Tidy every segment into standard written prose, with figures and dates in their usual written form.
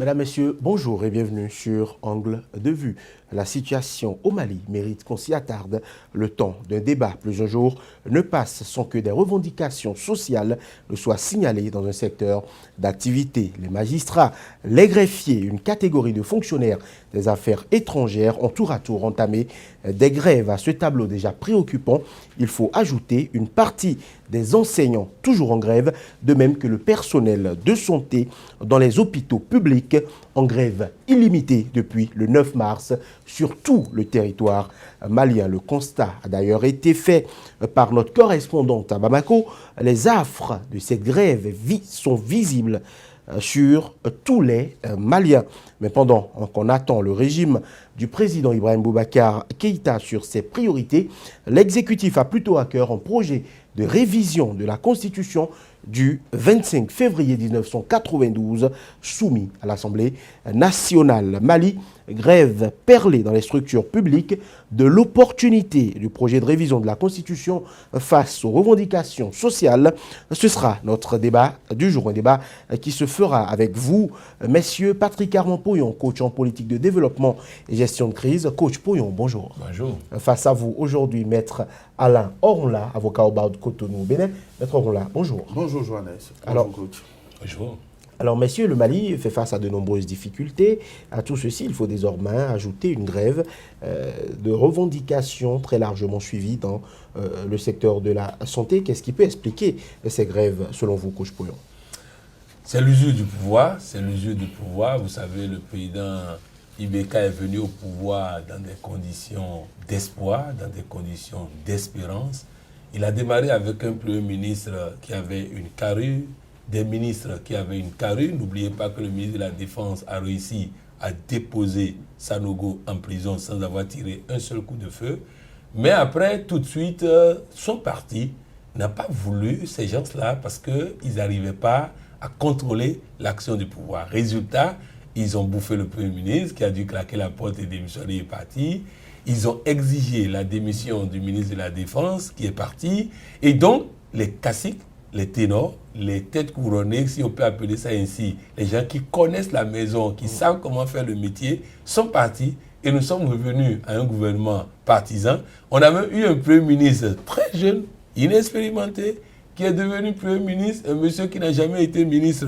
Mesdames, Messieurs, bonjour et bienvenue sur Angle de vue. La situation au Mali mérite qu'on s'y attarde. Le temps d'un débat plus un jour ne passe sans que des revendications sociales ne soient signalées dans un secteur d'activité. Les magistrats, les greffiers, une catégorie de fonctionnaires des affaires étrangères ont tour à tour entamé des grèves. À ce tableau déjà préoccupant, il faut ajouter une partie des enseignants toujours en grève, de même que le personnel de santé dans les hôpitaux publics en grève illimitée depuis le 9 mars sur tout le territoire malien. Le constat a d'ailleurs été fait par notre correspondante à Bamako. Les affres de cette grève sont visibles sur tous les Maliens. Mais pendant qu'on attend le régime du président Ibrahim Boubacar Keïta sur ses priorités, l'exécutif a plutôt à cœur un projet de révision de la Constitution du 25 février 1992 soumis à l'Assemblée nationale. Mali, grève perlée dans les structures publiques de l'opportunité du projet de révision de la Constitution face aux revendications sociales. Ce sera notre débat du jour, un débat qui se fera avec vous, messieurs Patrick Armand-Pouillon, coach en politique de développement et gestion de crise. Coach Pouillon, bonjour. Bonjour. Face à vous aujourd'hui, maître Alain Ornla, avocat au barreau de Cotonou, Bénin. Maître Ornla, bonjour. Bonjour Johannes. Alors, coach. Bonjour. Alors, messieurs, le Mali fait face à de nombreuses difficultés. À tout ceci, il faut désormais ajouter une grève de revendications très largement suivies dans le secteur de la santé. Qu'est-ce qui peut expliquer ces grèves, selon vous, coach Pouillon? C'est l'usure du pouvoir. C'est l'usure du pouvoir. Vous savez, le président Ibeka est venu au pouvoir dans des conditions d'espoir, dans des conditions d'espérance. Il a démarré avec un premier ministre qui avait une carrure, des ministres qui avaient une carrure. N'oubliez pas que le ministre de la Défense a réussi à déposer Sanogo en prison sans avoir tiré un seul coup de feu. Mais après, tout de suite, son parti n'a pas voulu ces gens-là parce qu'ils n'arrivaient pas à contrôler l'action du pouvoir. Résultat, ils ont bouffé le Premier ministre qui a dû claquer la porte et démissionner et est parti. Ils ont exigé la démission du ministre de la Défense qui est parti. Et donc, les caciques, les ténors, les têtes couronnées, si on peut appeler ça ainsi, les gens qui connaissent la maison, qui savent comment faire le métier, sont partis et nous sommes revenus à un gouvernement partisan. On a même eu un Premier ministre très jeune, inexpérimenté, qui est devenu Premier ministre, un monsieur qui n'a jamais été ministre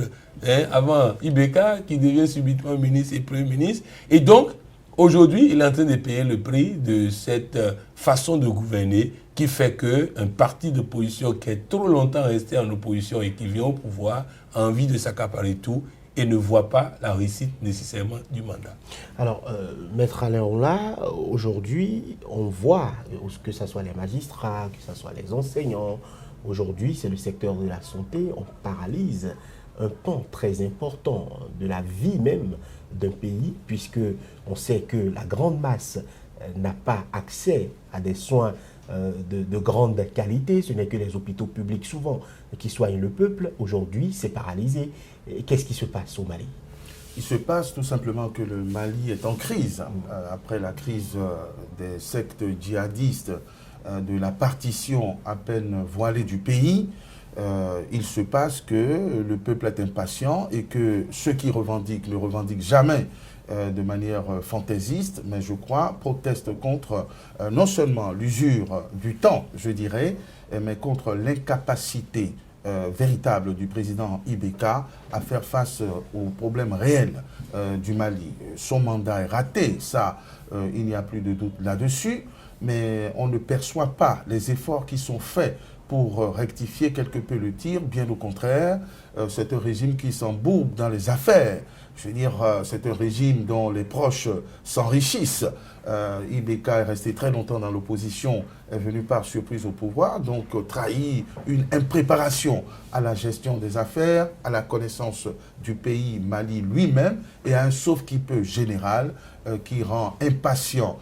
avant Ibeka, qui devient subitement ministre et Premier ministre. Et donc, aujourd'hui, il est en train de payer le prix de cette façon de gouverner qui fait qu'un parti d'opposition qui est trop longtemps resté en opposition et qui vient au pouvoir a envie de s'accaparer tout et ne voit pas la réussite nécessairement du mandat. Alors, Maître Alain Ornla, aujourd'hui, on voit que ce soit les magistrats, que ce soit les enseignants, aujourd'hui, c'est le secteur de la santé, on paralyse un pan très important de la vie même d'un pays, puisque on sait que la grande masse n'a pas accès à des soins de grande qualité. Ce n'est que les hôpitaux publics souvent qui soignent le peuple. Aujourd'hui, c'est paralysé. Qu'est-ce qui se passe au Mali? Il se passe tout simplement que le Mali est en crise. Après la crise des sectes djihadistes, de la partition à peine voilée du pays, il se passe que le peuple est impatient et que ceux qui revendiquent ne revendiquent jamais de manière fantaisiste, mais je crois, protestent contre non seulement l'usure du temps, je dirais, mais contre l'incapacité véritable du président Ibeka à faire face aux problèmes réels du Mali. Son mandat est raté, ça, il n'y a plus de doute là-dessus, mais on ne perçoit pas les efforts qui sont faits pour rectifier quelque peu le tir. Bien au contraire, c'est un régime qui s'embourbe dans les affaires. Je veux dire, c'est un régime dont les proches s'enrichissent. Ibeka est resté très longtemps dans l'opposition, est venu par surprise au pouvoir, donc trahit une impréparation à la gestion des affaires, à la connaissance du pays Mali lui-même et à un sauve-qui-peut général qui rend impatient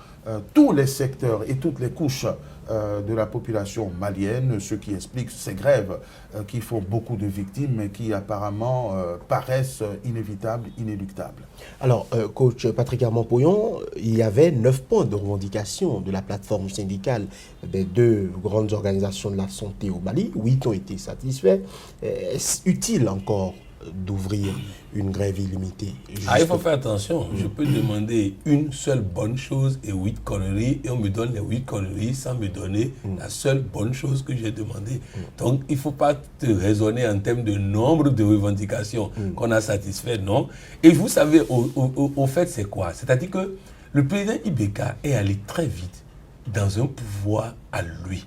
tous les secteurs et toutes les couches de la population malienne, ce qui explique ces grèves qui font beaucoup de victimes mais qui apparemment paraissent inévitables, inéluctables. Alors, coach Patrick Armand-Pouillon, il y avait 9 points de revendication de la plateforme syndicale des deux grandes organisations de la santé au Mali. 8 ont été satisfaits. Est-ce utile encore d'ouvrir une grève illimitée? Il faut faire attention. Je peux demander une seule bonne chose et 8 conneries, et on me donne les 8 conneries sans me donner la seule bonne chose que j'ai demandé. Donc, il ne faut pas te raisonner en termes de nombre de revendications qu'on a satisfait, non. Et vous savez, au fait, c'est quoi? C'est-à-dire que le président Ibeka est allé très vite dans un pouvoir à lui.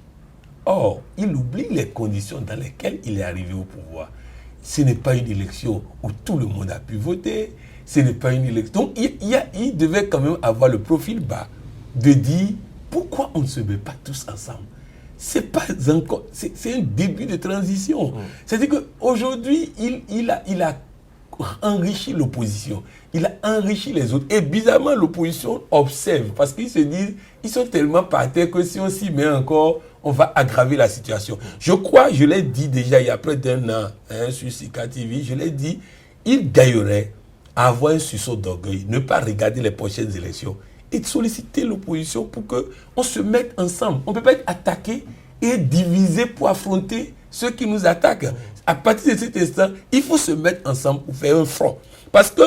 Or, il oublie les conditions dans lesquelles il est arrivé au pouvoir. Ce n'est pas une élection où tout le monde a pu voter. Ce n'est pas une élection. Donc, il devait quand même avoir le profil bas de dire pourquoi on ne se met pas tous ensemble. C'est pas encore. C'est un début de transition. C'est-à-dire qu'aujourd'hui, il a enrichi l'opposition. Il a enrichi les autres. Et bizarrement, l'opposition observe parce qu'ils se disent, ils sont tellement par terre que si on s'y met encore, on va aggraver la situation. Je crois, je l'ai dit déjà il y a près d'1 an sur Sika TV, je l'ai dit, il gagnerait à avoir un sursaut d'orgueil, ne pas regarder les prochaines élections et de solliciter l'opposition pour qu'on se mette ensemble. On ne peut pas être attaqué et divisé pour affronter ceux qui nous attaquent. À partir de cet instant, il faut se mettre ensemble pour faire un front. Parce que,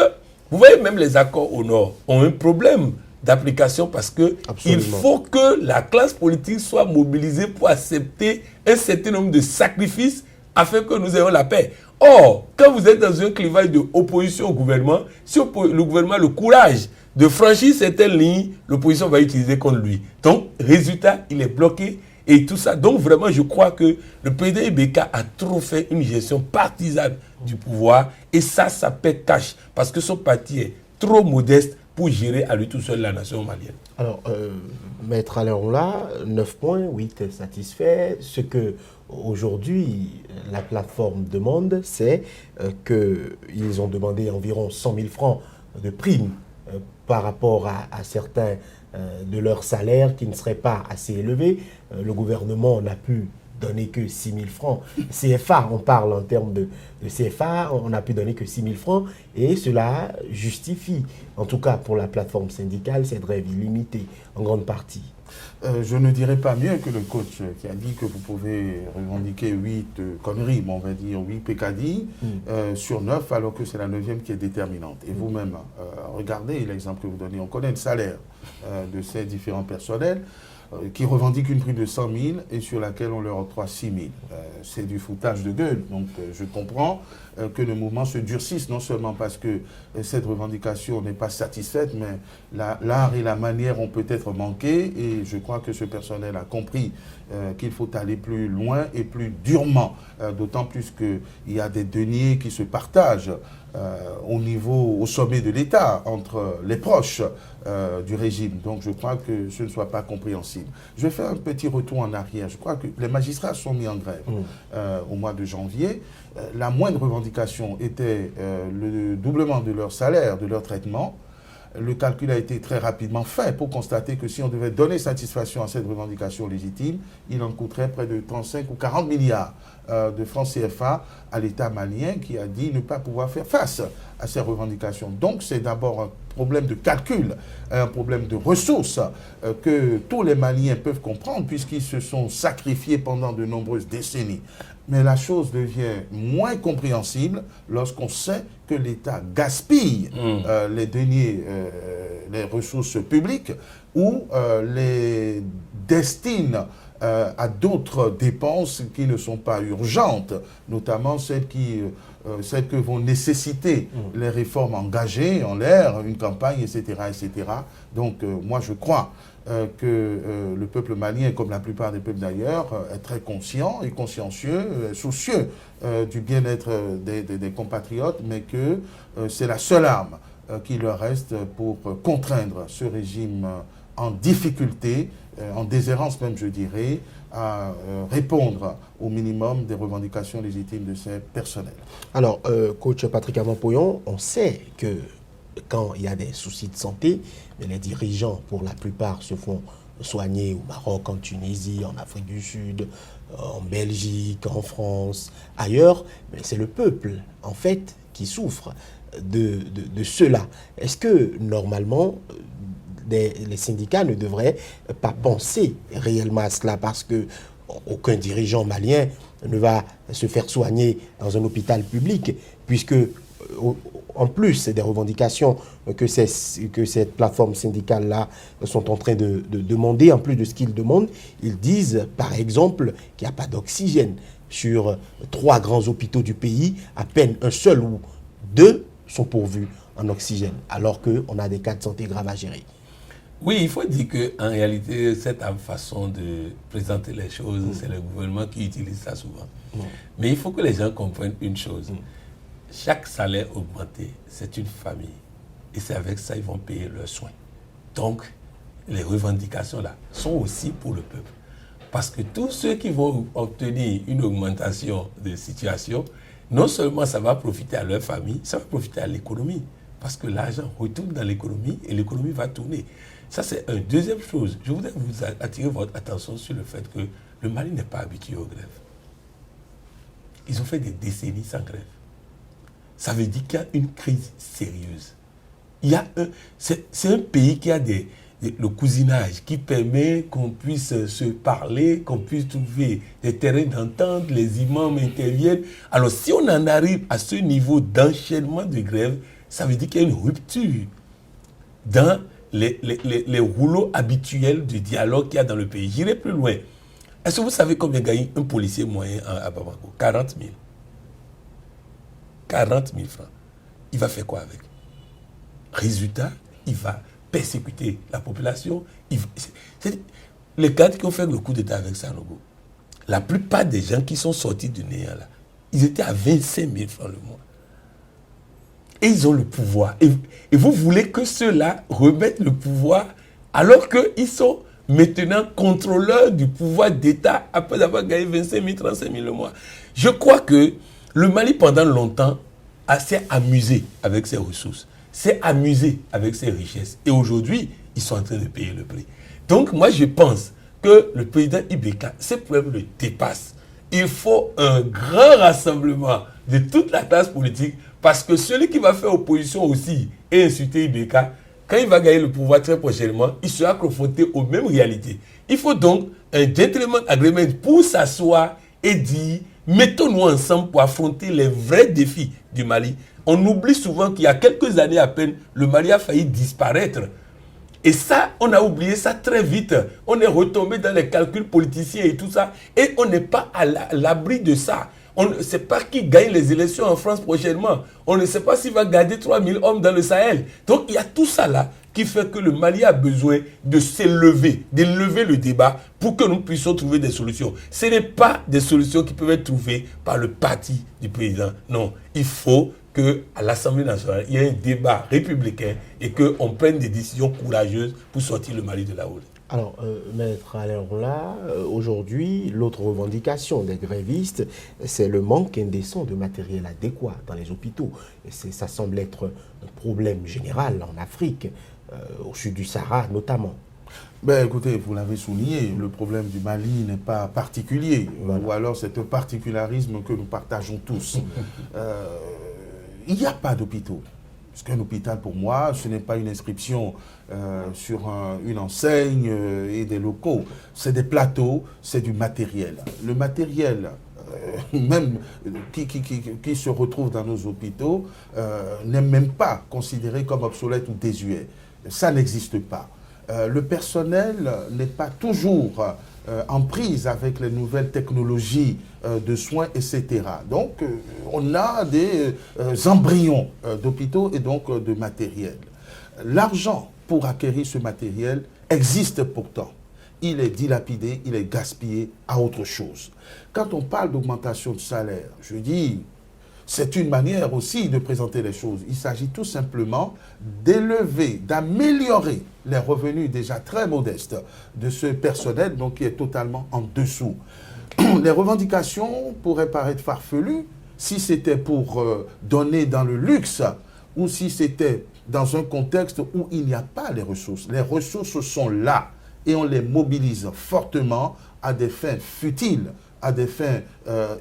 vous voyez, même les accords au Nord ont un problème d'application parce que il faut que la classe politique soit mobilisée pour accepter un certain nombre de sacrifices afin que nous ayons la paix. Or, quand vous êtes dans un clivage de opposition au gouvernement, si le gouvernement a le courage de franchir certaines lignes, l'opposition va utiliser contre lui. Donc, résultat, il est bloqué et tout ça. Donc, vraiment, je crois que le président Ibeka a trop fait une gestion partisane du pouvoir et ça paie cash parce que son parti est trop modeste pour gérer à lui tout seul la nation malienne. Alors, Maître Alain, 9 points, 8 satisfaits. Ce que aujourd'hui la plateforme demande, c'est qu'ils ont demandé environ 100 000 francs de primes par rapport à certains de leurs salaires qui ne seraient pas assez élevés. Le gouvernement n'a pu donner que 6 000 francs. CFA, on parle en termes de CFA, on n'a pu donner que 6 000 francs et cela justifie, en tout cas pour la plateforme syndicale, cette grève illimitée en grande partie. Je ne dirais pas mieux que le coach qui a dit que vous pouvez revendiquer 8 conneries, mais on va dire 8 pécadilles sur 9, alors que c'est la 9e qui est déterminante. Et vous-même, regardez l'exemple que vous donnez. On connaît le salaire de ces différents personnels qui revendiquent une prime de 100 000 et sur laquelle on leur octroie 6 000. C'est du foutage de gueule. Donc je comprends que le mouvement se durcisse, non seulement parce que cette revendication n'est pas satisfaite, mais l'art et la manière ont peut-être manqué et je crois que ce personnel a compris qu'il faut aller plus loin et plus durement, d'autant plus qu'il y a des deniers qui se partagent au sommet de l'État, entre les proches du régime. Donc je crois que ce ne soit pas compréhensible. Je vais faire un petit retour en arrière. Je crois que les magistrats sont mis en grève au mois de janvier. La moindre revendication était le doublement de leur salaire, de leur traitement. Le calcul a été très rapidement fait pour constater que si on devait donner satisfaction à cette revendication légitime, il en coûterait près de 35 ou 40 milliards de francs CFA à l'État malien qui a dit ne pas pouvoir faire face à ces revendications. Donc c'est d'abord un problème de calcul, un problème de ressources que tous les Maliens peuvent comprendre puisqu'ils se sont sacrifiés pendant de nombreuses décennies. Mais la chose devient moins compréhensible lorsqu'on sait que l'État gaspille les deniers, les ressources publiques ou les destine à d'autres dépenses qui ne sont pas urgentes, notamment celles que vont nécessiter les réformes engagées en l'air, une campagne, etc. etc. Donc moi je crois que le peuple malien, comme la plupart des peuples d'ailleurs, est très conscient et consciencieux, soucieux du bien-être des compatriotes, mais que c'est la seule arme qui leur reste pour contraindre ce régime en difficulté, en déshérence même je dirais, à répondre au minimum des revendications légitimes de ces personnels. Alors, coach Patrick Avampoyon, on sait que quand il y a des soucis de santé, les dirigeants, pour la plupart, se font soigner au Maroc, en Tunisie, en Afrique du Sud, en Belgique, en France, ailleurs. Mais c'est le peuple, en fait, qui souffre de cela. Est-ce que, normalement, les syndicats ne devraient pas penser réellement à cela? Parce que aucun dirigeant malien ne va se faire soigner dans un hôpital public, puisque en plus des revendications que cette plateforme syndicale-là sont en train de demander, en plus de ce qu'ils demandent, ils disent par exemple qu'il n'y a pas d'oxygène. Sur 3 grands hôpitaux du pays, à peine un seul ou 2 sont pourvus en oxygène, alors qu'on a des cas de santé graves à gérer. Oui, il faut dire qu'en réalité, cette façon de présenter les choses, c'est le gouvernement qui utilise ça souvent. Mais il faut que les gens comprennent une chose. Chaque salaire augmenté, c'est une famille. Et c'est avec ça qu'ils vont payer leurs soins. Donc, les revendications là sont aussi pour le peuple. Parce que tous ceux qui vont obtenir une augmentation de situation, non seulement ça va profiter à leur famille, ça va profiter à l'économie. Parce que l'argent retourne dans l'économie et l'économie va tourner. Ça, c'est une deuxième chose. Je voudrais vous attirer votre attention sur le fait que le Mali n'est pas habitué aux grèves. Ils ont fait des décennies sans grève. Ça veut dire qu'il y a une crise sérieuse. C'est un pays qui a le cousinage, qui permet qu'on puisse se parler, qu'on puisse trouver des terrains d'entente, les imams interviennent. Alors, si on en arrive à ce niveau d'enchaînement de grève, ça veut dire qu'il y a une rupture dans les rouleaux habituels du dialogue qu'il y a dans le pays. J'irai plus loin. Est-ce que vous savez combien gagne un policier moyen à Bamako? 40 000. 40 000 francs. Il va faire quoi avec? Résultat, il va persécuter la population. Les cadres qui ont fait le coup d'État avec Sanogo, la plupart des gens qui sont sortis du néant, là, ils étaient à 25 000 francs le mois. Et ils ont le pouvoir. Et vous voulez que ceux-là remettent le pouvoir alors qu'ils sont maintenant contrôleurs du pouvoir d'État après avoir gagné 25 000, 35 000 le mois. Je crois que le Mali, pendant longtemps, s'est amusé avec ses ressources, s'est amusé avec ses richesses. Et aujourd'hui, ils sont en train de payer le prix. Donc, moi, je pense que le président Ibeka, ces problèmes le dépassent. Il faut un grand rassemblement de toute la classe politique parce que celui qui va faire opposition aussi et insulter Ibeka, quand il va gagner le pouvoir très prochainement, il sera confronté aux mêmes réalités. Il faut donc un gentleman agreement pour s'asseoir et dire mettons-nous ensemble pour affronter les vrais défis du Mali. On oublie souvent qu'il y a quelques années à peine, le Mali a failli disparaître. Et ça, on a oublié ça très vite. On est retombé dans les calculs politiciens et tout ça. Et on n'est pas à l'abri de ça. On ne sait pas qui gagne les élections en France prochainement. On ne sait pas s'il va garder 3000 hommes dans le Sahel. Donc il y a tout ça là qui fait que le Mali a besoin de s'élever, d'élever le débat pour que nous puissions trouver des solutions. Ce n'est pas des solutions qui peuvent être trouvées par le parti du président. Non, il faut qu'à l'Assemblée nationale, il y ait un débat républicain et qu'on prenne des décisions courageuses pour sortir le Mali de la houle. Alors, Maître Alain Ronla, aujourd'hui, l'autre revendication des grévistes, c'est le manque indécent de matériel adéquat dans les hôpitaux. Et ça semble être un problème général en Afrique, au sud du Sahara notamment. Ben, écoutez, vous l'avez souligné, le problème du Mali n'est pas particulier, voilà. Ou alors c'est un particularisme que nous partageons tous. Il n'y a pas d'hôpitaux. Parce qu'un hôpital, pour moi, ce n'est pas une inscription sur une enseigne et des locaux. C'est des plateaux, c'est du matériel. Le matériel, même qui se retrouve dans nos hôpitaux, n'est même pas considéré comme obsolète ou désuet. Ça n'existe pas. Le personnel n'est pas toujours en prise avec les nouvelles technologies de soins, etc. Donc, on a des embryons d'hôpitaux et donc de matériel. L'argent pour acquérir ce matériel existe pourtant. Il est dilapidé, il est gaspillé à autre chose. Quand on parle d'augmentation de salaire, je dis, c'est une manière aussi de présenter les choses. Il s'agit tout simplement d'élever, d'améliorer les revenus déjà très modestes de ce personnel, donc qui est totalement en dessous. Les revendications pourraient paraître farfelues si c'était pour donner dans le luxe ou si c'était dans un contexte où il n'y a pas les ressources. Les ressources sont là et on les mobilise fortement à des fins futiles, à des fins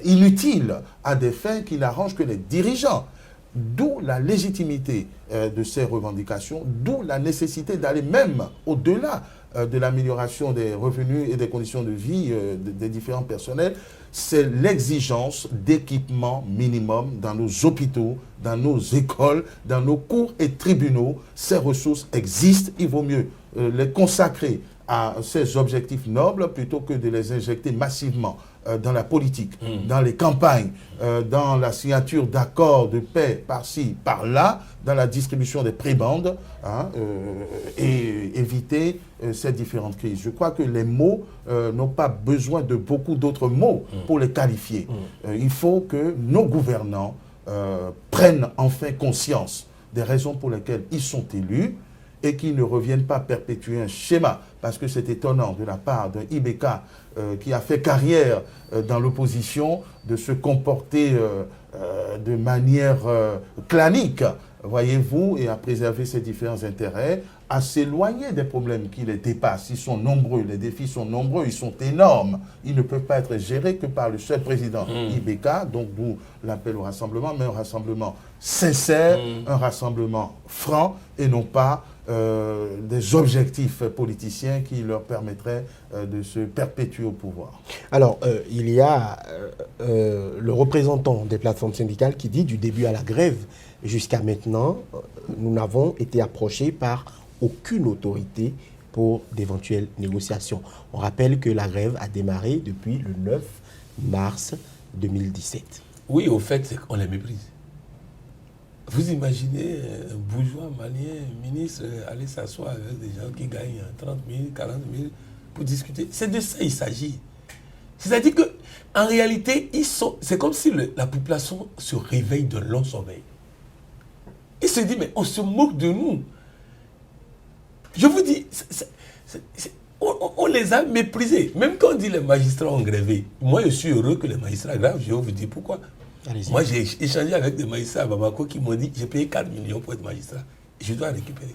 inutiles, à des fins qui n'arrangent que les dirigeants. D'où la légitimité de ces revendications, d'où la nécessité d'aller même au-delà de l'amélioration des revenus et des conditions de vie des différents personnels, c'est l'exigence d'équipements minimum dans nos hôpitaux, dans nos écoles, dans nos cours et tribunaux. Ces ressources existent, il vaut mieux les consacrer à ces objectifs nobles plutôt que de les injecter massivement dans la politique, dans les campagnes, dans la signature d'accords de paix par-ci, par-là, dans la distribution des prébendes, et éviter ces différentes crises. Je crois que les mots n'ont pas besoin de beaucoup d'autres mots pour les qualifier. Il faut que nos gouvernants prennent enfin conscience des raisons pour lesquelles ils sont élus, et qu'ils ne reviennent pas perpétuer un schéma, parce que c'est étonnant de la part d'un IBK qui a fait carrière dans l'opposition de se comporter de manière clanique, voyez-vous, et à préserver ses différents intérêts, à s'éloigner des problèmes qui les dépassent. Ils sont nombreux, les défis sont nombreux, ils sont énormes. Ils ne peuvent pas être gérés que par le seul président IBK, donc d'où l'appel au rassemblement, mais un rassemblement sincère, un rassemblement franc, et non pas des objectifs politiciens qui leur permettraient de se perpétuer au pouvoir. Alors, il y a le représentant des plateformes syndicales qui dit du début à la grève jusqu'à maintenant, nous n'avons été approchés par aucune autorité pour d'éventuelles négociations. On rappelle que la grève a démarré depuis le 9 mars 2017. Oui, au fait, c'est qu'on les méprise. Vous imaginez un bourgeois malien, ministre, aller s'asseoir avec des gens qui gagnent 30 000, 40 000 pour discuter. C'est de ça qu'il s'agit. C'est-à-dire qu'en réalité, c'est comme si la population se réveille d'un long sommeil. Il se dit, mais on se moque de nous. Je vous dis, on les a méprisés. Même quand on dit les magistrats ont grévé, moi je suis heureux que les magistrats grèvent, je vais vous dire pourquoi. Moi, j'ai échangé avec des magistrats à Bamako qui m'ont dit j'ai payé 4 millions pour être magistrat. Je dois récupérer.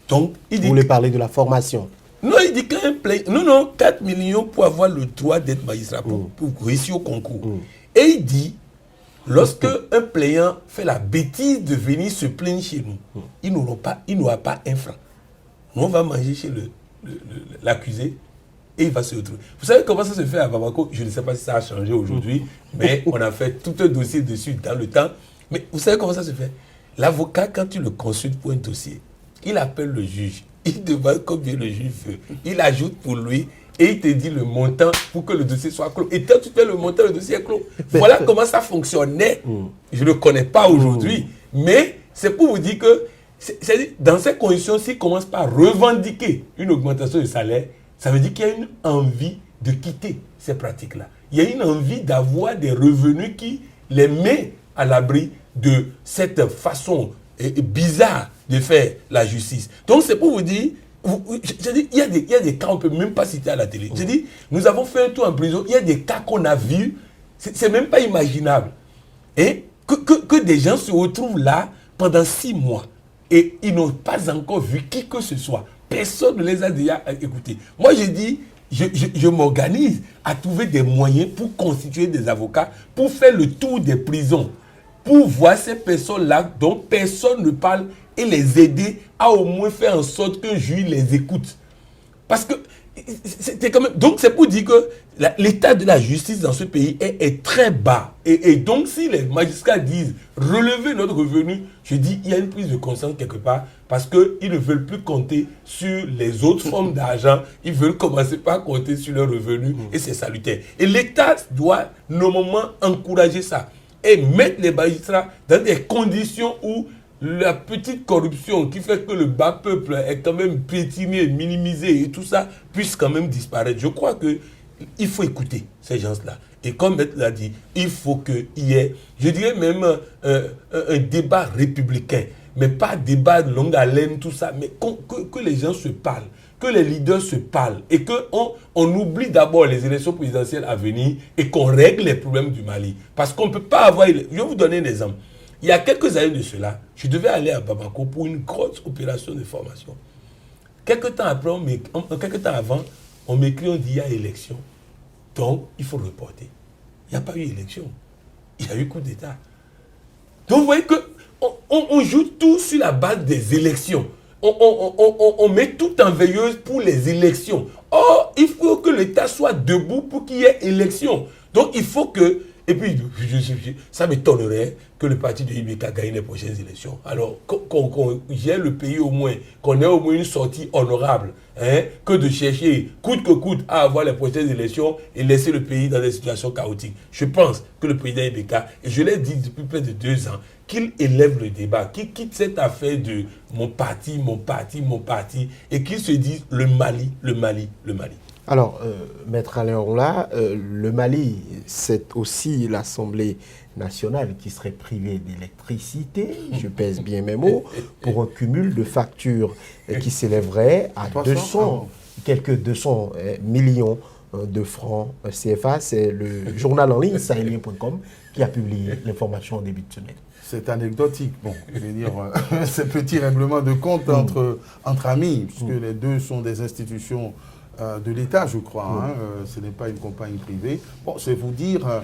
Donc, il dit. Vous voulez parler de la formation? Non, il dit qu'un plaignant. Non, 4 millions pour avoir le droit d'être magistrat, pour réussir au concours. Et il dit lorsque un plaignant fait la bêtise de venir se plaindre chez nous, il n'aura pas un franc. Nous, on va manger chez l'accusé. Et il va se retrouver. Vous savez comment ça se fait à Bamako? Je ne sais pas si ça a changé aujourd'hui, mais on a fait tout un dossier dessus dans le temps. Mais vous savez comment ça se fait? L'avocat, quand tu le consultes pour un dossier, il appelle le juge, il demande combien le juge veut, il ajoute pour lui et il te dit le montant pour que le dossier soit clos. Et quand tu fais le montant, le dossier est clos. Voilà comment ça fonctionnait. Je ne le connais pas aujourd'hui, mais c'est pour vous dire que dans ces conditions, s'il commence par revendiquer une augmentation de salaire, ça veut dire qu'il y a une envie de quitter ces pratiques-là. Il y a une envie d'avoir des revenus qui les met à l'abri de cette façon bizarre de faire la justice. Donc c'est pour vous dire, il y a des cas qu'on ne peut même pas citer à la télé. Je dis, nous avons fait un tour en prison, il y a des cas qu'on a vus, c'est même pas imaginable. Et que des gens se retrouvent là pendant 6 mois et ils n'ont pas encore vu qui que ce soit. Personne ne les a déjà écoutés. Moi, je dis, je m'organise à trouver des moyens pour constituer des avocats, pour faire le tour des prisons, pour voir ces personnes-là dont personne ne parle et les aider à au moins faire en sorte qu'un juge les écoute. Parce que c'était quand même. Donc, c'est pour dire que l'état de la justice dans ce pays est très bas. Et donc, si les magistrats disent relever notre revenu, je dis il y a une prise de conscience quelque part parce qu'ils ne veulent plus compter sur les autres formes d'argent. Ils veulent commencer par compter sur leurs revenus et c'est salutaire. Et l'État doit normalement encourager ça et mettre les magistrats dans des conditions où la petite corruption qui fait que le bas peuple est quand même piétiné, minimisé et tout ça puisse quand même disparaître. Je crois qu'il faut écouter ces gens-là. Et comme Maître l'a dit, il faut qu'il y ait, je dirais même un débat républicain, mais pas débat de longue haleine, tout ça, mais que les gens se parlent, que les leaders se parlent et qu'on oublie d'abord les élections présidentielles à venir et qu'on règle les problèmes du Mali. Parce qu'on ne peut pas avoir... Je vais vous donner un exemple. Il y a quelques années de cela, je devais aller à Bamako pour une grosse opération de formation. Quelques temps avant, on m'écrit, on dit il y a élection. Donc, il faut reporter. Il n'y a pas eu élection. Il y a eu coup d'État. Donc, vous voyez qu'on joue tout sur la base des élections. on met tout en veilleuse pour les élections. Or, il faut que l'État soit debout pour qu'il y ait élection. Donc, il faut que... Et puis, ça m'étonnerait que le parti de IBK gagne les prochaines élections. Alors, qu'on gère le pays au moins, qu'on ait au moins une sortie honorable, hein, que de chercher, coûte que coûte, à avoir les prochaines élections et laisser le pays dans des situations chaotiques. Je pense que le président IBK, et je l'ai dit depuis près de 2 ans, qu'il élève le débat, qu'il quitte cette affaire de mon parti, et qu'il se dise le Mali. Alors, Maître Alain Orla, le Mali, c'est aussi l'Assemblée nationale qui serait privée d'électricité, je pèse bien mes mots, pour un cumul de factures qui s'élèverait à quelques 200 millions de francs CFA. C'est le journal en ligne sahélien.com qui a publié l'information en début de semaine. C'est anecdotique. Bon, je veux dire, ces petits règlements de compte entre amis, puisque les deux sont des institutions de l'État, je crois. Hein, ce n'est pas une compagnie privée. Bon, c'est vous dire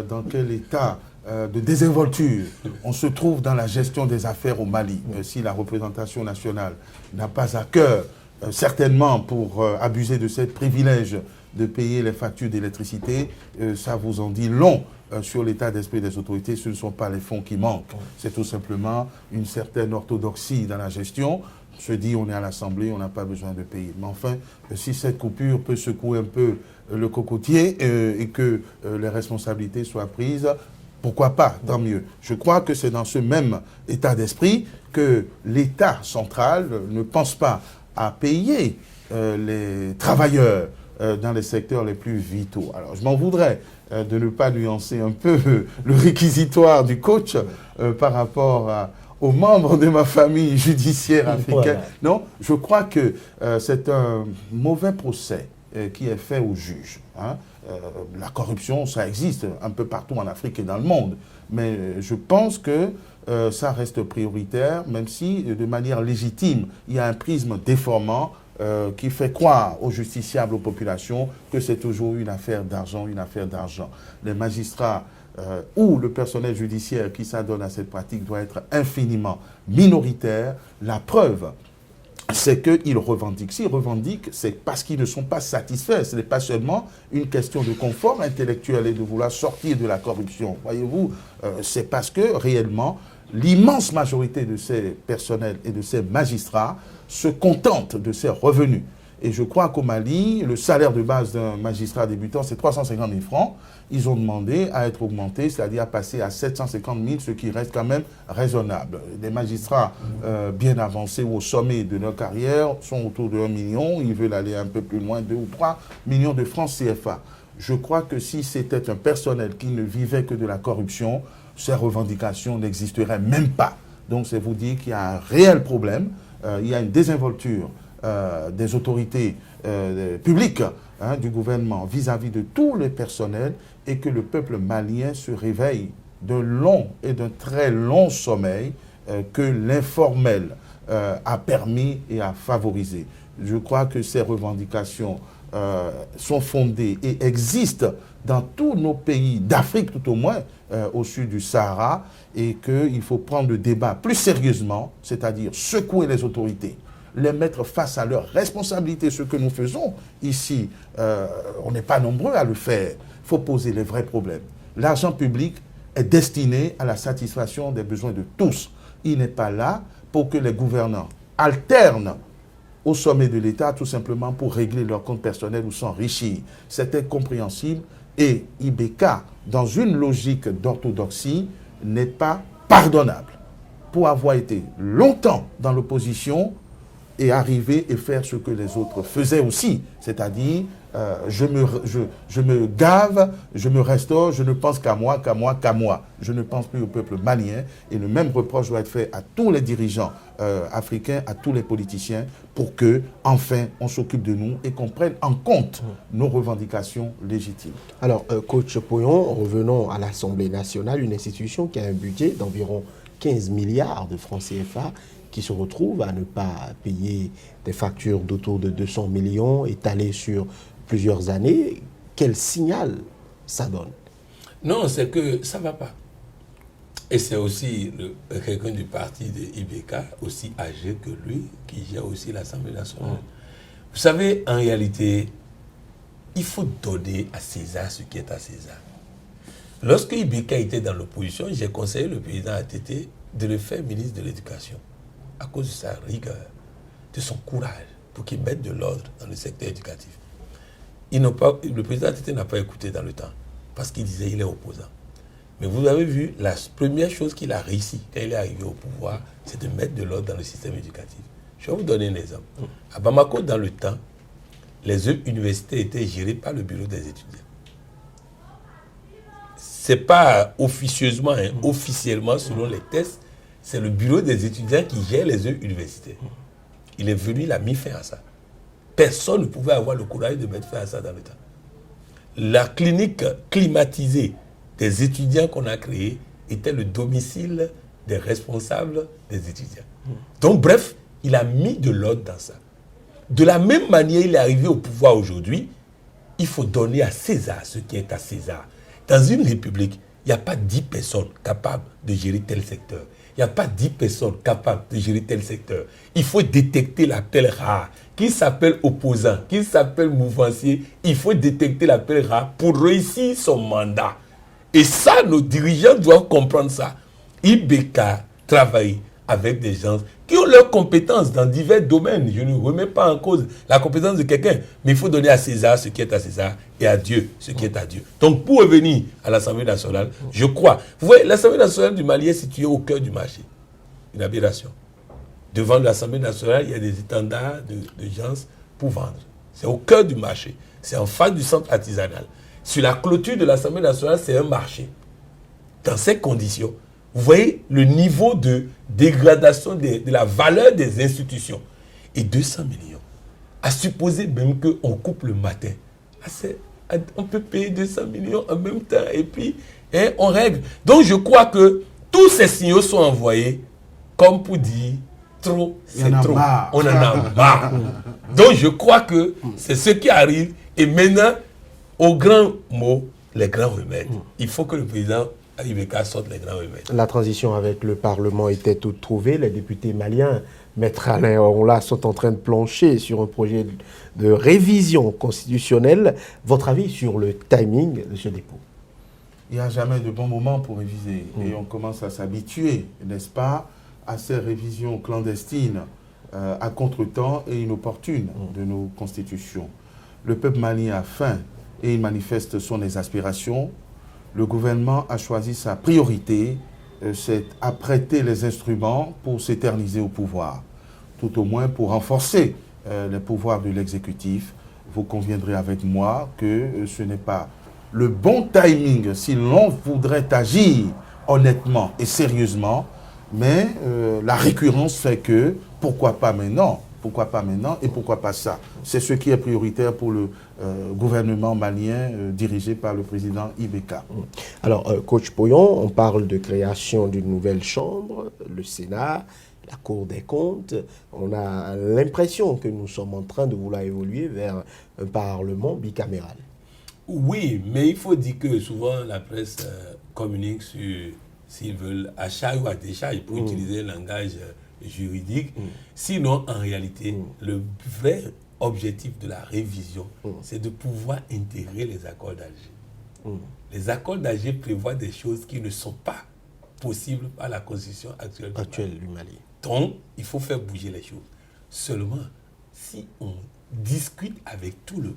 dans quel état de désinvolture on se trouve dans la gestion des affaires au Mali. Si la représentation nationale n'a pas à cœur, certainement pour abuser de ce privilège de payer les factures d'électricité, ça vous en dit long sur l'état d'esprit des autorités. Ce ne sont pas les fonds qui manquent. C'est tout simplement une certaine orthodoxie dans la gestion. On se dit, on est à l'Assemblée, on n'a pas besoin de payer. Mais enfin, si cette coupure peut secouer un peu le cocotier et que les responsabilités soient prises, pourquoi pas, tant mieux. Je crois que c'est dans ce même état d'esprit que l'État central ne pense pas à payer les travailleurs dans les secteurs les plus vitaux. Alors, je m'en voudrais de ne pas nuancer un peu le réquisitoire du coach par rapport aux membres de ma famille judiciaire africaine. Voilà. Non, je crois que c'est un mauvais procès qui est fait aux juges. Hein. La corruption, ça existe un peu partout en Afrique et dans le monde. Mais je pense que ça reste prioritaire, même si de manière légitime, il y a un prisme déformant qui fait croire aux justiciables, aux populations, que c'est toujours une affaire d'argent, Les magistrats ou le personnel judiciaire qui s'adonne à cette pratique doit être infiniment minoritaire. La preuve, c'est qu'ils revendiquent. S'ils revendiquent, c'est parce qu'ils ne sont pas satisfaits. Ce n'est pas seulement une question de confort intellectuel et de vouloir sortir de la corruption. Voyez-vous, c'est parce que réellement, l'immense majorité de ces personnels et de ces magistrats se contentent de ces revenus. Et je crois qu'au Mali, le salaire de base d'un magistrat débutant, c'est 350 000 francs. Ils ont demandé à être augmentés, c'est-à-dire à passer à 750 000, ce qui reste quand même raisonnable. Des magistrats bien avancés au sommet de leur carrière sont autour de 1 million. Ils veulent aller un peu plus loin, 2 ou 3 millions de francs CFA. Je crois que si c'était un personnel qui ne vivait que de la corruption, ces revendications n'existeraient même pas. Donc c'est vous dire qu'il y a un réel problème. Il y a une désinvolture des autorités publiques, hein, du gouvernement vis-à-vis de tous les personnels et que le peuple malien se réveille d'un long et d'un très long sommeil que l'informel a permis et a favorisé. Je crois que ces revendications sont fondées et existent dans tous nos pays d'Afrique, tout au moins au sud du Sahara, et qu'il faut prendre le débat plus sérieusement, c'est-à-dire secouer les autorités, les mettre face à leurs responsabilités, ce que nous faisons ici. On n'est pas nombreux à le faire. Il faut poser les vrais problèmes. L'argent public est destiné à la satisfaction des besoins de tous. Il n'est pas là pour que les gouvernants alternent au sommet de l'État tout simplement pour régler leurs comptes personnels ou s'enrichir. C'est incompréhensible et IBK, dans une logique d'orthodoxie, n'est pas pardonnable. Pour avoir été longtemps dans l'opposition et arriver et faire ce que les autres faisaient aussi, c'est-à-dire je me gave, je me restaure, je ne pense qu'à moi. Je ne pense plus au peuple malien et le même reproche doit être fait à tous les dirigeants africains, à tous les politiciens pour que, enfin, on s'occupe de nous et qu'on prenne en compte nos revendications légitimes. Alors, coach Poyon, revenons à l'Assemblée nationale, une institution qui a un budget d'environ 15 milliards de francs CFA, qui se retrouve à ne pas payer des factures d'autour de 200 millions étalées sur plusieurs années. Quel signal ça donne? Non, c'est que ça ne va pas. Et c'est aussi quelqu'un du parti de IBK, aussi âgé que lui, qui gère aussi l'Assemblée nationale. Vous savez, en réalité, il faut donner à César ce qui est à César. Lorsque IBK était dans l'opposition, j'ai conseillé le président ATT de le faire ministre de l'Éducation, à cause de sa rigueur, de son courage, pour qu'il mette de l'ordre dans le secteur éducatif. Le président ATT n'a pas écouté dans le temps, parce qu'il disait qu'il est opposant. Mais vous avez vu, la première chose qu'il a réussi quand il est arrivé au pouvoir, c'est de mettre de l'ordre dans le système éducatif. Je vais vous donner un exemple. À Bamako, dans le temps, les universités étaient gérées par le bureau des étudiants. Ce n'est pas officieusement, officiellement, selon les tests, c'est le bureau des étudiants qui gère les universités. Il est venu, il a mis fin à ça. Personne ne pouvait avoir le courage de mettre fin à ça dans le temps. La clinique climatisée des étudiants qu'on a créée était le domicile des responsables des étudiants. Donc bref, il a mis de l'ordre dans ça. De la même manière, il est arrivé au pouvoir aujourd'hui. Il faut donner à César ce qui est à César. Dans une république, il n'y a pas 10 personnes capables de gérer tel secteur. Il n'y a pas 10 personnes capables de gérer tel secteur. Il faut détecter l'appel rare, qui s'appelle opposant, qui s'appelle mouvancier. Il faut détecter l'appel rare pour réussir son mandat. Et ça, nos dirigeants doivent comprendre ça. IBK travaille avec des gens qui ont leurs compétences dans divers domaines. Je ne remets pas en cause la compétence de quelqu'un, mais il faut donner à César ce qui est à César et à Dieu ce qui est à Dieu. Donc, pour revenir à l'Assemblée nationale, je crois, vous voyez, l'Assemblée nationale du Mali est située au cœur du marché. Une aberration. Devant l'Assemblée nationale, il y a des étendards de gens pour vendre. C'est au cœur du marché. C'est en face du centre artisanal. Sur la clôture de l'Assemblée nationale, c'est un marché. Dans ces conditions, vous voyez le niveau de dégradation de la valeur des institutions. Et 200 millions. À supposer même qu'on coupe le matin. On peut payer 200 millions en même temps et puis on règle. Donc je crois que tous ces signaux sont envoyés comme pour dire trop, c'est trop. On en a marre. Donc je crois que c'est ce qui arrive. Et maintenant, aux grands mots, les grands remèdes. Il faut que le président IBK sorte les grands remèdes. La transition avec le Parlement était toute trouvée. Les députés maliens, Maître Alain Orla, sont en train de plancher sur un projet de révision constitutionnelle. Votre avis sur le timing de ce dépôt? Il n'y a jamais de bon moment pour réviser. Et on commence à s'habituer, n'est-ce pas, à ces révisions clandestines, à contre-temps et inopportunes de nos constitutions. Le peuple malien a faim et il manifeste son exaspération. Le gouvernement a choisi sa priorité, c'est apprêter les instruments pour s'éterniser au pouvoir, tout au moins pour renforcer les pouvoirs de l'exécutif. Vous conviendrez avec moi que ce n'est pas le bon timing si l'on voudrait agir honnêtement et sérieusement, mais la récurrence fait que pourquoi pas maintenant? Pourquoi pas maintenant et pourquoi pas ça? C'est ce qui est prioritaire pour le gouvernement malien dirigé par le président IBK. Alors, Coach Poyon, on parle de création d'une nouvelle chambre, le Sénat, la Cour des comptes. On a l'impression que nous sommes en train de vouloir évoluer vers un Parlement bicaméral. Oui, mais il faut dire que souvent la presse communique sur, s'ils veulent, à charge ou à décharge, pour utiliser le langage juridique. Sinon, en réalité, le vrai objectif de la révision, c'est de pouvoir intégrer les accords d'Alger. Les accords d'Alger prévoient des choses qui ne sont pas possibles par la constitution actuelle du Mali. Donc, il faut faire bouger les choses. Seulement, si on discute avec tout le monde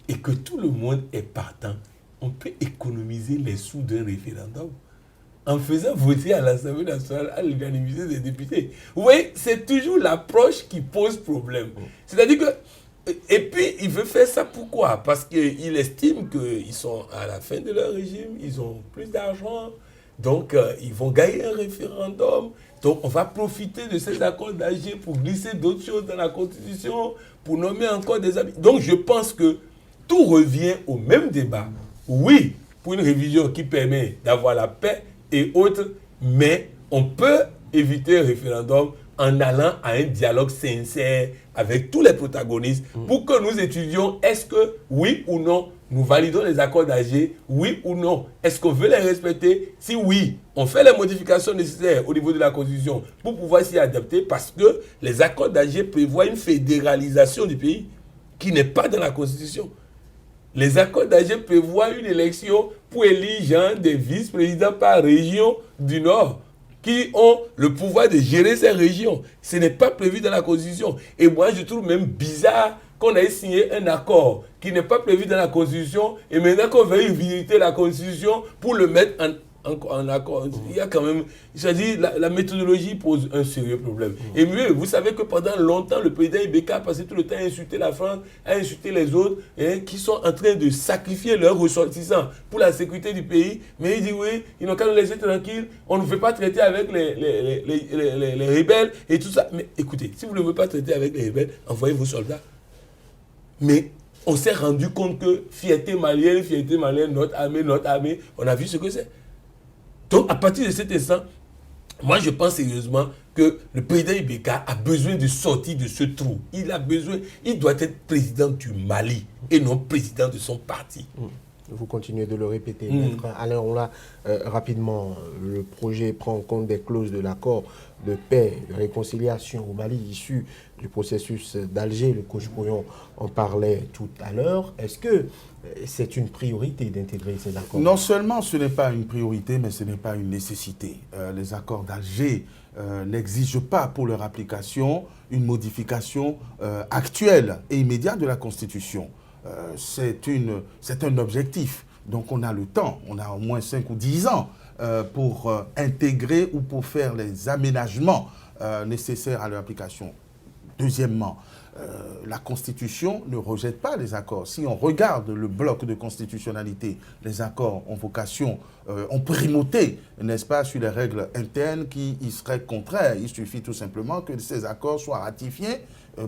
et que tout le monde est partant, on peut économiser les sous d'un référendum en faisant voter à l'Assemblée nationale à l'unanimité des députés. Vous voyez, c'est toujours l'approche qui pose problème. C'est-à-dire que... Et puis, il veut faire ça pourquoi? Parce qu'il estime qu'ils sont à la fin de leur régime, ils ont plus d'argent, donc ils vont gagner un référendum. Donc, on va profiter de ces accords d'Alger pour glisser d'autres choses dans la Constitution, pour nommer encore des habitants. Donc, je pense que tout revient au même débat. Oui, pour une révision qui permet d'avoir la paix et autres, mais on peut éviter un référendum en allant à un dialogue sincère avec tous les protagonistes pour que nous étudions est-ce que, oui ou non, nous validons les accords d'Alger, oui ou non. Est-ce qu'on veut les respecter? Si oui, on fait les modifications nécessaires au niveau de la Constitution pour pouvoir s'y adapter, parce que les accords d'Alger prévoient une fédéralisation du pays qui n'est pas dans la Constitution. Les accords d'Alger prévoient une élection pour élire des vice-présidents par région du Nord qui ont le pouvoir de gérer ces régions. Ce n'est pas prévu dans la Constitution. Et moi, je trouve même bizarre qu'on ait signé un accord qui n'est pas prévu dans la Constitution et maintenant qu'on veuille visiter la Constitution pour le mettre en accord. Il y a quand même, c'est-à-dire la méthodologie pose un sérieux problème. Et mieux, vous savez que pendant longtemps, le président Ibeka a passé tout le temps à insulter la France, à insulter les autres, qui sont en train de sacrifier leurs ressortissants pour la sécurité du pays. Mais il dit oui, ils n'ont qu'à nous laisser tranquilles, on ne veut pas traiter avec les rebelles et tout ça. Mais écoutez, si vous ne voulez pas traiter avec les rebelles, envoyez vos soldats. Mais on s'est rendu compte que fierté malienne, notre armée, on a vu ce que c'est. Donc, à partir de cet instant, moi, je pense sérieusement que le président Ibeka a besoin de sortir de ce trou. Il doit être président du Mali et non président de son parti. Vous continuez de le répéter. Maître Alain Onla, rapidement, le projet prend en compte des clauses de l'accord de paix, de réconciliation au Mali issu du processus d'Alger. Le coach Pouillon en parlait tout à l'heure. Est-ce que c'est une priorité d'intégrer ces accords? Non seulement ce n'est pas une priorité, mais ce n'est pas une nécessité. Les accords d'Alger n'exigent pas pour leur application une modification actuelle et immédiate de la Constitution. C'est un objectif. Donc on a le temps, on a au moins 5 ou 10 ans pour intégrer ou pour faire les aménagements nécessaires à leur application. Deuxièmement, la Constitution ne rejette pas les accords. Si on regarde le bloc de constitutionnalité, les accords ont vocation, ont primauté, n'est-ce pas, sur les règles internes qui y seraient contraires. Il suffit tout simplement que ces accords soient ratifiés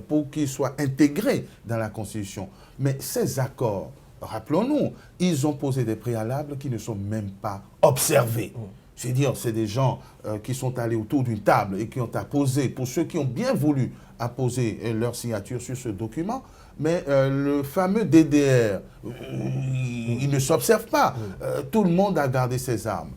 pour qu'ils soient intégrés dans la Constitution. Mais ces accords, rappelons-nous, ils ont posé des préalables qui ne sont même pas observés. C'est-à-dire, c'est des gens qui sont allés autour d'une table et qui ont apposé, pour ceux qui ont bien voulu apposer leur signature sur ce document, mais le fameux DDR, il ne s'observe pas. Tout le monde a gardé ses armes.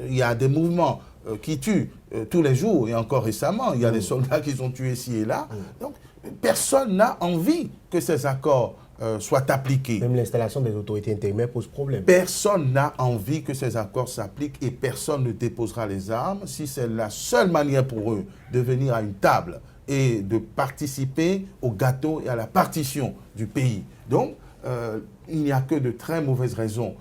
Il y a des mouvements qui tuent tous les jours, et encore récemment, il y a des soldats qui sont tués ici et là. Donc, personne n'a envie que ces accords soient appliqués. Même l'installation des autorités intérimaires pose problème. Personne n'a envie que ces accords s'appliquent et personne ne déposera les armes si c'est la seule manière pour eux de venir à une table et de participer au gâteau et à la partition du pays. Donc, il n'y a que de très mauvaises raisons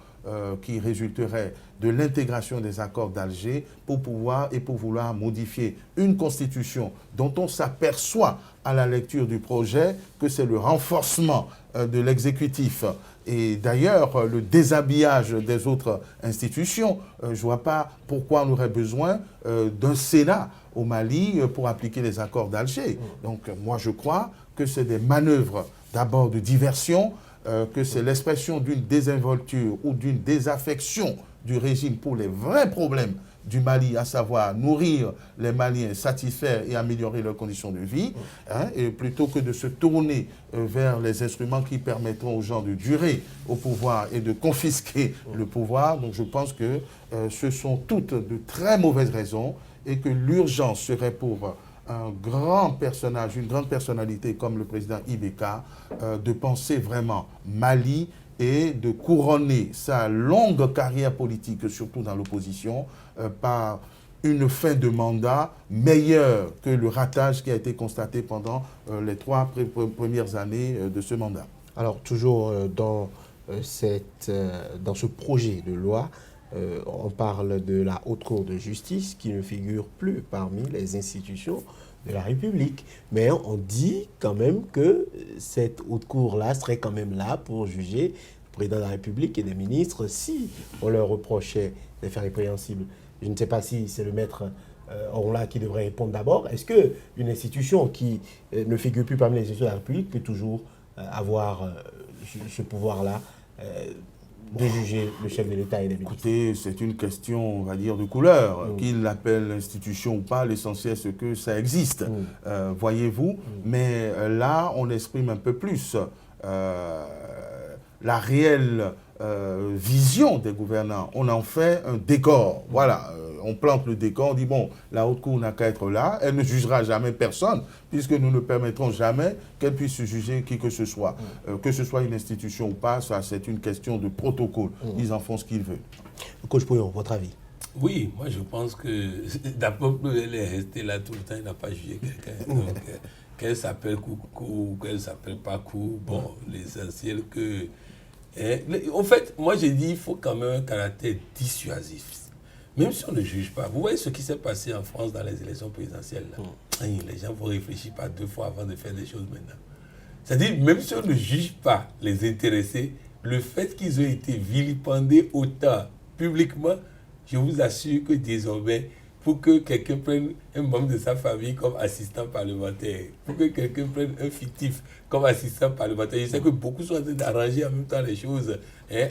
qui résulteraient de l'intégration des accords d'Alger pour vouloir modifier une constitution dont on s'aperçoit à la lecture du projet que c'est le renforcement de l'exécutif et d'ailleurs le déshabillage des autres institutions. Je ne vois pas pourquoi on aurait besoin d'un Sénat au Mali pour appliquer les accords d'Alger. Donc moi je crois que c'est des manœuvres d'abord de diversion, que c'est l'expression d'une désinvolture ou d'une désaffection du régime pour les vrais problèmes du Mali, à savoir nourrir les Maliens, satisfaire et améliorer leurs conditions de vie, et plutôt que de se tourner vers les instruments qui permettront aux gens de durer au pouvoir et de confisquer le pouvoir. Donc je pense que ce sont toutes de très mauvaises raisons et que l'urgence serait pour un grand personnage, une grande personnalité comme le président Ibeka, de penser vraiment Mali et de couronner sa longue carrière politique, surtout dans l'opposition, par une fin de mandat meilleure que le ratage qui a été constaté pendant les 3 premières années de ce mandat. Alors, toujours dans ce projet de loi, on parle de la Haute Cour de justice qui ne figure plus parmi les institutions de la République. Mais on dit quand même que cette Haute Cour-là serait quand même là pour juger le président de la République et des ministres si on leur reprochait des faits répréhensibles. Je ne sais pas si c'est le maître Onla qui devrait répondre d'abord. Est-ce qu'une institution qui ne figure plus parmi les institutions de la République peut toujours avoir ce pouvoir-là de juger le chef de l'État et des ministres? Écoutez, c'est une question, on va dire, de couleur. Qu'il l'appelle institution ou pas, l'essentiel c'est que ça existe, voyez-vous. Mais là, on exprime un peu plus la réelle vision des gouvernants. On en fait un décor. Voilà, on plante le décor, on dit, bon, la haute cour n'a qu'à être là, elle ne jugera jamais personne, puisque nous ne permettrons jamais qu'elle puisse juger qui que ce soit. Que ce soit une institution ou pas, ça c'est une question de protocole. Ils en font ce qu'ils veulent. Coach Pouillon, votre avis? Oui, moi je pense que d'abord, elle est restée là tout le temps, il n'a pas jugé quelqu'un. Donc, qu'elle s'appelle Coucou ou qu'elle s'appelle pas Coucou, bon, l'essentiel que... En fait, moi j'ai dit, il faut quand même un caractère dissuasif. Même si on ne juge pas. Vous voyez ce qui s'est passé en France dans les élections présidentielles. Là. Les gens vont réfléchir pas 2 fois avant de faire des choses maintenant. C'est-à-dire, même si on ne juge pas les intéressés, le fait qu'ils aient été vilipendés autant publiquement, je vous assure que désormais, pour que quelqu'un prenne un membre de sa famille comme assistant parlementaire, pour que quelqu'un prenne un fictif comme assistant parlementaire, je sais que beaucoup sont en train d'arranger en même temps les choses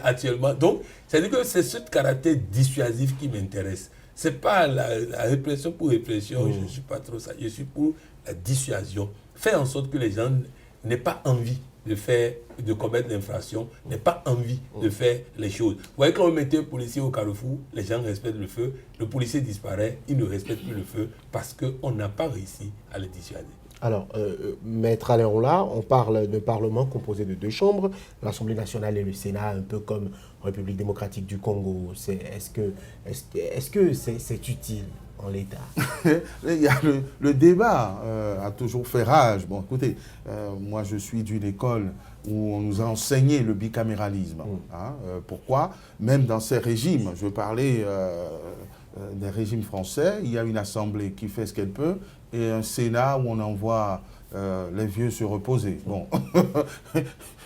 actuellement. Donc, c'est-à-dire que c'est ce caractère dissuasif qui m'intéresse. Ce n'est pas la répression pour répression, je ne suis pas trop ça, je suis pour la dissuasion. Faire en sorte que les gens n'aient pas envie de commettre l'infraction, n'aient pas envie de faire les choses. Vous voyez, quand on mettait un policier au carrefour, les gens respectent le feu, le policier disparaît, il ne respecte plus le feu parce qu'on n'a pas réussi à le dissuader. Alors, Maître Alain Rolla, on parle d'un Parlement composé de 2 chambres, l'Assemblée nationale et le Sénat, un peu comme République démocratique du Congo. Est-ce que c'est utile en l'état? Il y a le débat a toujours fait rage. Bon, écoutez, moi je suis d'une école où on nous a enseigné le bicaméralisme. Pourquoi? Même dans ces régimes, je parlais des régimes français, il y a une assemblée qui fait ce qu'elle peut et un Sénat où on envoie les vieux se reposer. Bon,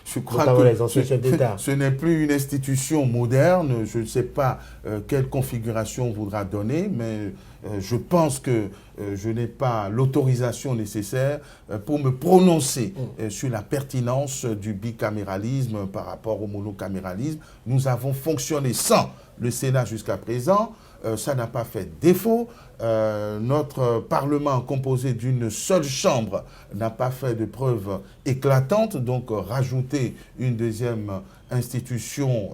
je crois que ce n'est plus une institution moderne. Je ne sais pas quelle configuration on voudra donner, mais je pense que je n'ai pas l'autorisation nécessaire pour me prononcer sur la pertinence du bicaméralisme par rapport au monocaméralisme. Nous avons fonctionné sans le Sénat jusqu'à présent. Ça n'a pas fait défaut. Notre Parlement composé d'une seule chambre n'a pas fait de preuves éclatantes. Donc rajouter une deuxième institution,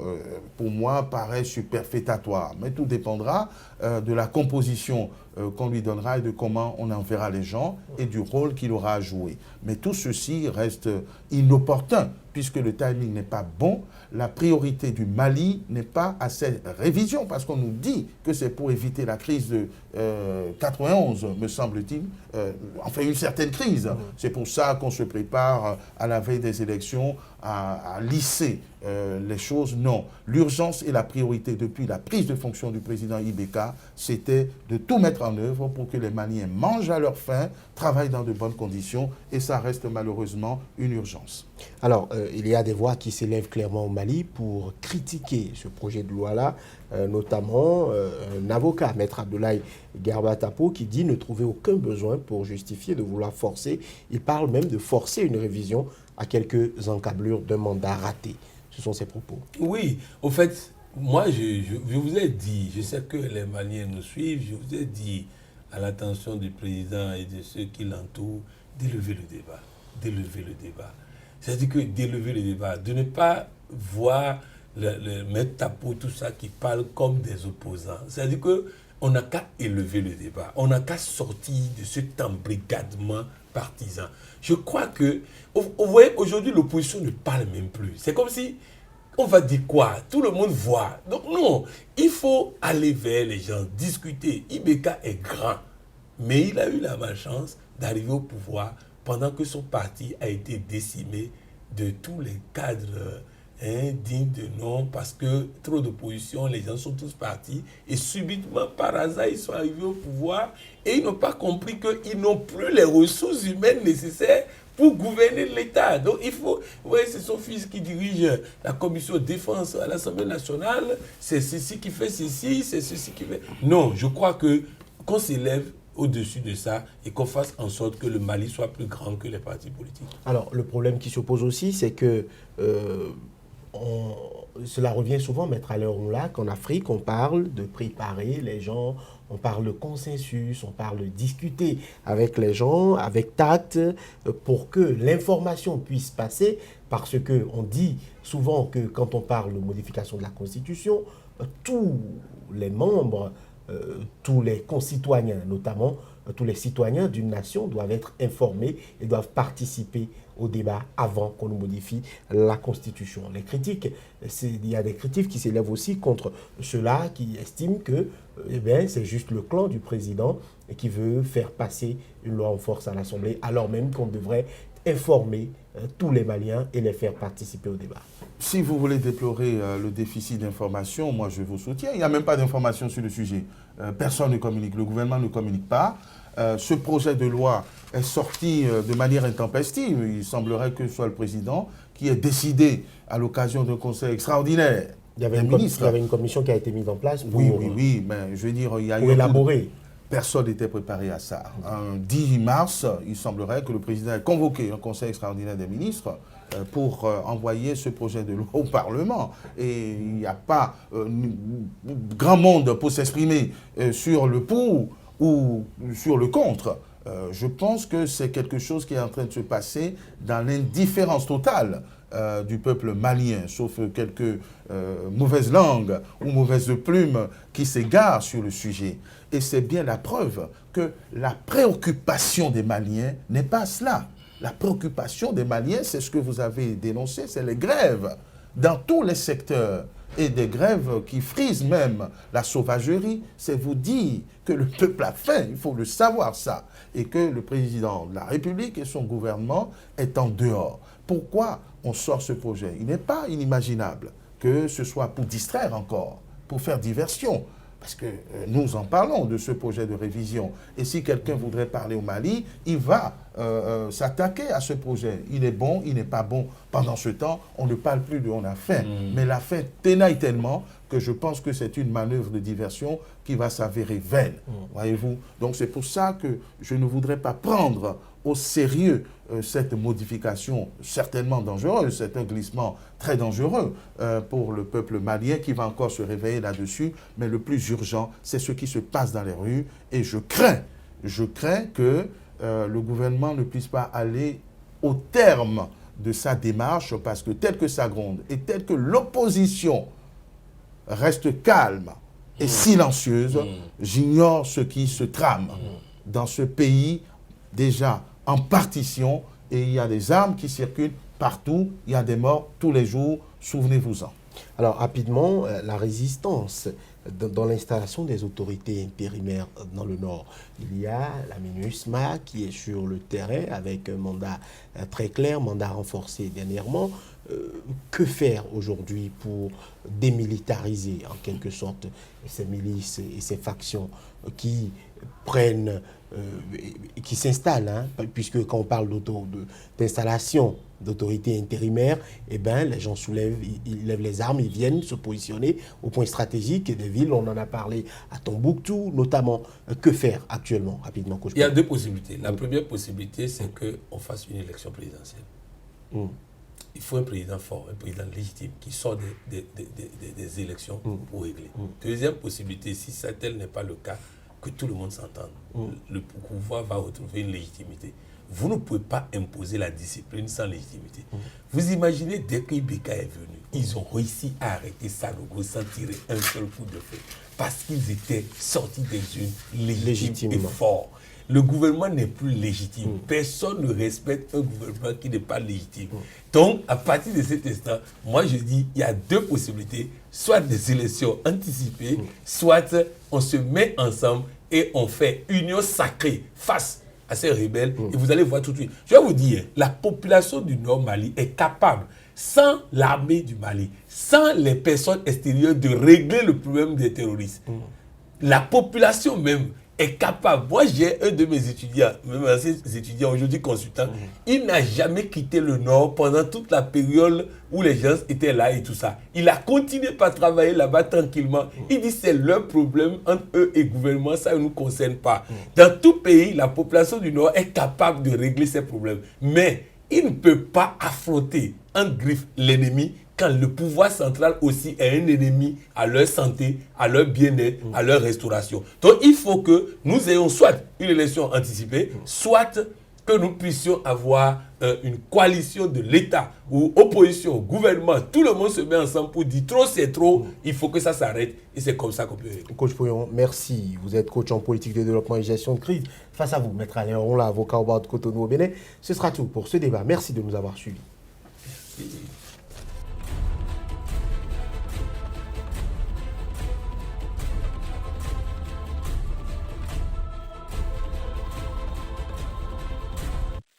pour moi, paraît superfétatoire. Mais tout dépendra de la composition qu'on lui donnera et de comment on enverra les gens et du rôle qu'il aura à jouer. Mais tout ceci reste inopportun puisque le timing n'est pas bon. La priorité du Mali n'est pas à cette révision parce qu'on nous dit que c'est pour éviter la crise de 91, me semble-t-il. Enfin, une certaine crise. C'est pour ça qu'on se prépare à la veille des élections à lisser les choses. Non. L'urgence et la priorité depuis la prise de fonction du président Ibeka, c'était de tout mettre en œuvre pour que les Maliens mangent à leur faim, travaillent dans de bonnes conditions et ça reste malheureusement une urgence. Alors, il y a des voix qui s'élèvent clairement au Mali pour critiquer ce projet de loi-là, notamment un avocat, Maître Abdoulaye Garba-Tapo, qui dit ne trouver aucun besoin pour justifier de vouloir forcer. Il parle même de forcer une révision à quelques encablures d'un mandat raté. Ce sont ses propos. Oui, au fait, moi, je vous ai dit, je sais que les Maliens nous suivent, je vous ai dit à l'attention du président et de ceux qui l'entourent, d'élever le débat. D'élever le débat. C'est-à-dire que d'élever le débat, de ne pas voir le Maître Tapo, tout ça, qui parle comme des opposants. C'est-à-dire qu'on n'a qu'à élever le débat. On n'a qu'à sortir de cet embrigadement partisan. Je crois que, vous voyez, aujourd'hui, l'opposition ne parle même plus. C'est comme si, on va dire quoi? Tout le monde voit. Donc non, il faut aller vers les gens, discuter. Ibeka est grand, mais il a eu la malchance d'arriver au pouvoir pendant que son parti a été décimé de tous les cadres dignes de nom, parce que trop d'opposition, les gens sont tous partis, et subitement, par hasard, ils sont arrivés au pouvoir, et ils n'ont pas compris qu'ils n'ont plus les ressources humaines nécessaires pour gouverner l'État. Donc il faut, vous voyez, c'est son fils qui dirige la commission de défense à l'Assemblée nationale, c'est ceci qui fait ceci, c'est ceci qui fait... Non, je crois qu'on s'élève au-dessus de ça et qu'on fasse en sorte que le Mali soit plus grand que les partis politiques. Alors, le problème qui se pose aussi, c'est que cela revient souvent, Maître Alain Rolla, qu'en Afrique, on parle de préparer les gens on parle consensus, on parle discuter avec les gens, avec tact, pour que l'information puisse passer, parce qu'on dit souvent que quand on parle de modification de la Constitution, tous les membres, tous les concitoyens notamment, tous les citoyens d'une nation doivent être informés et doivent participer au débat avant qu'on modifie la Constitution. Les critiques, il y a des critiques qui s'élèvent aussi contre ceux-là qui estiment que c'est juste le clan du président qui veut faire passer une loi en force à l'Assemblée, alors même qu'on devrait informer tous les Maliens et les faire participer au débat. Si vous voulez déplorer le déficit d'information, moi je vous soutiens. Il n'y a même pas d'information sur le sujet. Personne ne communique, le gouvernement ne communique pas. Ce projet de loi est sorti de manière intempestive. Il semblerait que ce soit le président qui ait décidé à l'occasion d'un conseil extraordinaire. Il y avait une commission qui a été mise en place pour, oui, mais je veux dire, il y a pour élaborer. Personne n'était préparé à ça. Un 10 mars, il semblerait que le président ait convoqué un conseil extraordinaire des ministres pour envoyer ce projet de loi au Parlement. Et il n'y a pas grand monde pour s'exprimer sur le pour ou sur le contre. Je pense que c'est quelque chose qui est en train de se passer dans l'indifférence totale du peuple malien, sauf quelques mauvaises langues ou mauvaises plumes qui s'égarent sur le sujet. Et c'est bien la preuve que la préoccupation des Maliens n'est pas cela. La préoccupation des Maliens, c'est ce que vous avez dénoncé, c'est les grèves dans tous les secteurs. Et des grèves qui frisent même la sauvagerie, c'est vous dire que le peuple a faim, il faut le savoir ça, et que le président de la République et son gouvernement est en dehors. Pourquoi on sort ce projet? Il n'est pas inimaginable que ce soit pour distraire encore, pour faire diversion. Parce que nous en parlons de ce projet de révision. Et si quelqu'un voudrait parler au Mali, il va s'attaquer à ce projet. Il est bon, il n'est pas bon. Pendant ce temps, on ne parle plus de on a faim. Mais la faim ténaille tellement que je pense que c'est une manœuvre de diversion qui va s'avérer vaine. Voyez-vous? Donc c'est pour ça que je ne voudrais pas prendre au sérieux cette modification certainement dangereuse. C'est un glissement très dangereux pour le peuple malien qui va encore se réveiller là-dessus. Mais le plus urgent, c'est ce qui se passe dans les rues. Et je crains que le gouvernement ne puisse pas aller au terme de sa démarche, parce que tel que ça gronde et tel que l'opposition reste calme et silencieuse, j'ignore ce qui se trame dans ce pays déjà en partition, et il y a des armes qui circulent partout, il y a des morts tous les jours, souvenez-vous-en. Alors rapidement, la résistance dans l'installation des autorités intérimaires dans le Nord. Il y a la MINUSMA qui est sur le terrain avec un mandat très clair, mandat renforcé dernièrement. Que faire aujourd'hui pour démilitariser en quelque sorte ces milices et ces factions qui prennent, qui s'installent, hein, puisque quand on parle d'installation d'autorités intérimaires, eh ben, les gens ils lèvent les armes, ils viennent se positionner au point stratégique des villes. On en a parlé à Tombouctou notamment. Que faire actuellement, rapidement, coach? Il y a deux possibilités. La première possibilité, c'est qu'on fasse une élection présidentielle. Il faut un président fort, un président légitime qui sort des élections pour régler. Deuxième possibilité, si tel n'est pas le cas, que tout le monde s'entende. Le pouvoir va retrouver une légitimité. Vous ne pouvez pas imposer la discipline sans légitimité. Vous imaginez, dès que Ibeka est venu, ils ont réussi à arrêter Sanogo sans tirer un seul coup de feu. Parce qu'ils étaient sortis des urnes légitimes et forts. Le gouvernement n'est plus légitime. Personne ne respecte un gouvernement qui n'est pas légitime. Donc, à partir de cet instant, moi je dis, il y a deux possibilités. Soit des élections anticipées, soit on se met ensemble et on fait union sacrée face à ces rebelles. Et vous allez voir tout de suite. Je vais vous dire, la population du Nord Mali est capable, sans l'armée du Mali, sans les personnes extérieures, de régler le problème des terroristes. La population même est capable. Moi, j'ai un de mes étudiants, même anciens étudiants, aujourd'hui consultants, il n'a jamais quitté le Nord pendant toute la période où les gens étaient là et tout ça. Il a continué par travailler là-bas tranquillement. Il dit c'est leur problème entre eux et le gouvernement, ça ne nous concerne pas. Dans tout pays, la population du Nord est capable de régler ces problèmes. Mais il ne peut pas affronter en griffe l'ennemi quand le pouvoir central aussi est un ennemi à leur santé, à leur bien-être, à leur restauration. Donc il faut que nous ayons soit une élection anticipée, soit que nous puissions avoir une coalition de l'État ou opposition, gouvernement, tout le monde se met ensemble pour dire trop c'est trop, il faut que ça s'arrête et c'est comme ça qu'on peut... Coach Pouillon, merci. Vous êtes coach en politique de développement et gestion de crise. Face à vous, Maître Alain Ronla, avocat au bar de Cotonou au Bénin. Ce sera tout pour ce débat. Merci de nous avoir suivis. Merci.